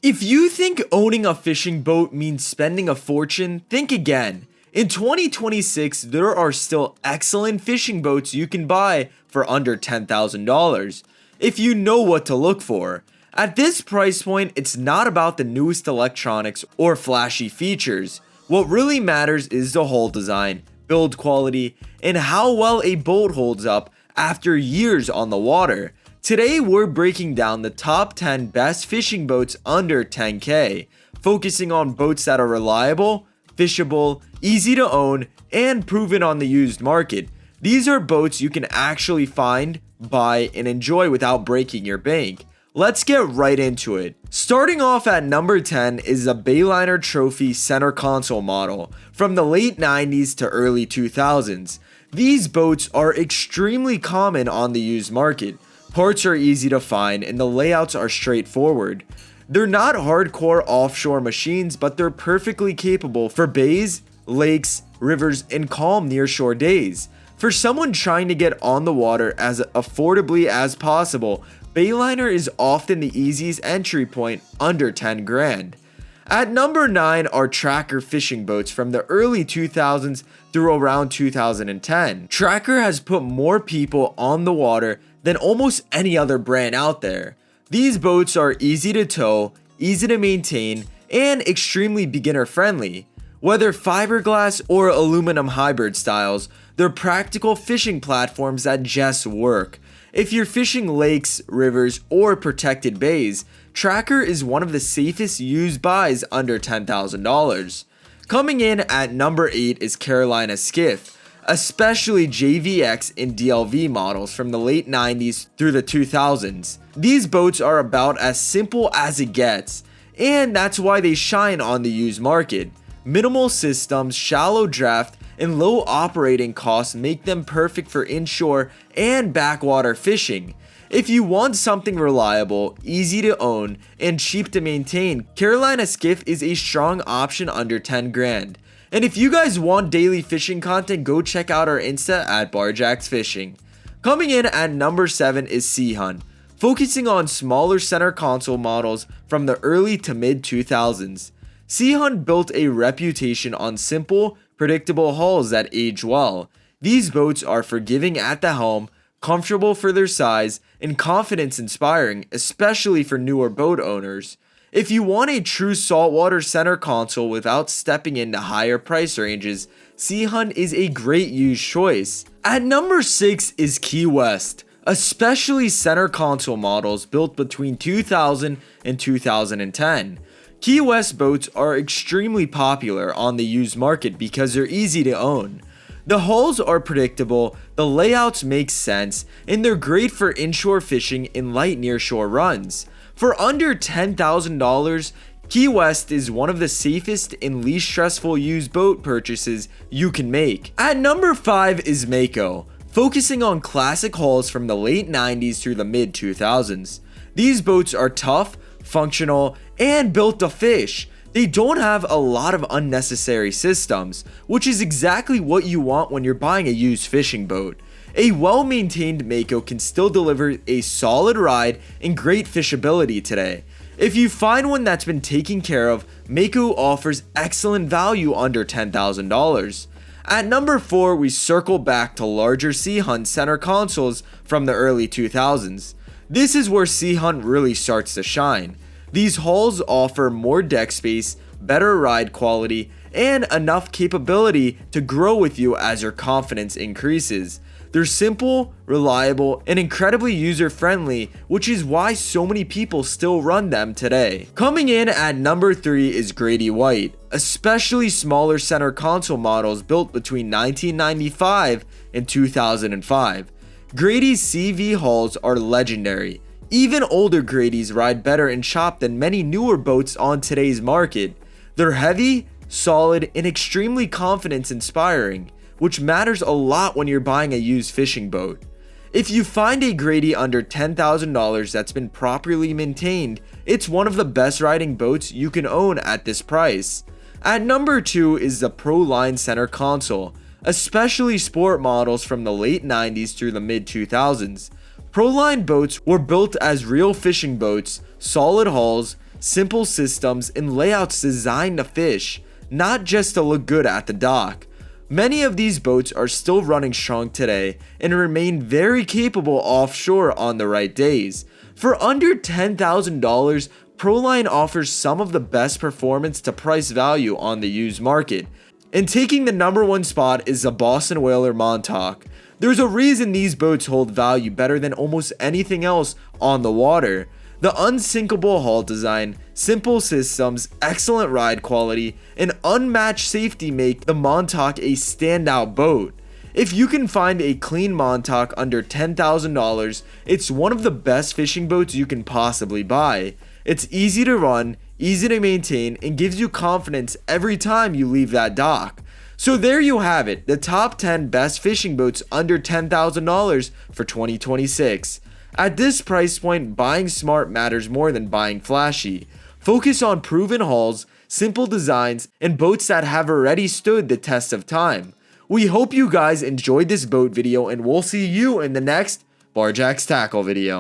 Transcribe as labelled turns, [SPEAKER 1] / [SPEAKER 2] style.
[SPEAKER 1] If you think owning a fishing boat means spending a fortune, think again. In 2026, there are still excellent fishing boats you can buy for under $10,000 if you know what to look for. At this price point, it's not about the newest electronics or flashy features. What really matters is the hull design, build quality, and how well a boat holds up after years on the water. Today, we're breaking down the top 10 best fishing boats under 10K, focusing on boats that are reliable, fishable, easy to own, and proven on the used market. These are boats you can actually find, buy, and enjoy without breaking your bank. Let's get right into it. Starting off at number 10 is a Bayliner Trophy center console model from the late 90s to early 2000s. These boats are extremely common on the used market. Parts are easy to find and the layouts are straightforward. They're not hardcore offshore machines, but they're perfectly capable for bays, lakes, rivers, and calm nearshore days. For someone trying to get on the water as affordably as possible, Bayliner is often the easiest entry point under 10 grand. At number 9 are Tracker fishing boats from the early 2000s through around 2010. Tracker has put more people on the water than almost any other brand out there. These boats are easy to tow, easy to maintain, and extremely beginner friendly. Whether fiberglass or aluminum hybrid styles, they're practical fishing platforms that just work. If you're fishing lakes, rivers, or protected bays, Tracker is one of the safest used buys under $10,000. Coming in at number 8 is Carolina Skiff, especially JVX and DLV models from the late 90s through the 2000s. These boats are about as simple as it gets, and that's why they shine on the used market. Minimal systems, shallow draft, and low operating costs make them perfect for inshore and backwater fishing. If you want something reliable, easy to own, and cheap to maintain, Carolina Skiff is a strong option under 10 grand. And if you guys want daily fishing content, go check out our Insta at Barjacks Fishing. Coming in at number 7 is Sea Hunt, focusing on smaller center console models from the early to mid 2000s. Sea Hunt built a reputation on simple, predictable hulls that age well. These boats are forgiving at the helm, comfortable for their size, and confidence inspiring, especially for newer boat owners. If you want a true saltwater center console without stepping into higher price ranges, Sea Hunt is a great used choice. At number 6 is Key West, especially center console models built between 2000 and 2010. Key West boats are extremely popular on the used market because they're easy to own. The hulls are predictable, the layouts make sense, and they're great for inshore fishing and light nearshore runs. For under $10,000, Key West is one of the safest and least stressful used boat purchases you can make. At number 5 is Mako, focusing on classic hulls from the late 90s through the mid 2000s. These boats are tough, functional, and built to fish. They don't have a lot of unnecessary systems, which is exactly what you want when you're buying a used fishing boat. A well-maintained Mako can still deliver a solid ride and great fishability today. If you find one that's been taken care of, Mako offers excellent value under $10,000. At number 4, we circle back to larger Sea Hunt center consoles from the early 2000s. This is where Sea Hunt really starts to shine. These hulls offer more deck space, better ride quality, and enough capability to grow with you as your confidence increases. They're simple, reliable, and incredibly user-friendly, which is why so many people still run them today. Coming in at number 3 is Grady White, especially smaller center console models built between 1995 and 2005. Grady's CV hulls are legendary. Even older Grady's ride better in shop than many newer boats on today's market. They're heavy, solid, and extremely confidence inspiring, which matters a lot when you're buying a used fishing boat. If you find a Grady under $10,000 that's been properly maintained, it's one of the best riding boats you can own at this price. At number 2 is the Proline center console, especially sport models from the late 90s through the mid 2000s. Proline boats were built as real fishing boats, solid hulls, simple systems, and layouts designed to fish, not just to look good at the dock. Many of these boats are still running strong today and remain very capable offshore on the right days. For under $10,000, Proline offers some of the best performance to price value on the used market. And taking the #1 spot is the Boston Whaler Montauk. There's a reason these boats hold value better than almost anything else on the water. The unsinkable hull design, simple systems, excellent ride quality, and unmatched safety make the Montauk a standout boat. If you can find a clean Montauk under $10,000, it's one of the best fishing boats you can possibly buy. It's easy to run, easy to maintain, and gives you confidence every time you leave that dock. So there you have it, the top 10 best fishing boats under $10,000 for 2026. At this price point, buying smart matters more than buying flashy. Focus on proven hulls, simple designs, and boats that have already stood the test of time. We hope you guys enjoyed this boat video, and we'll see you in the next Barjack's Tackle video.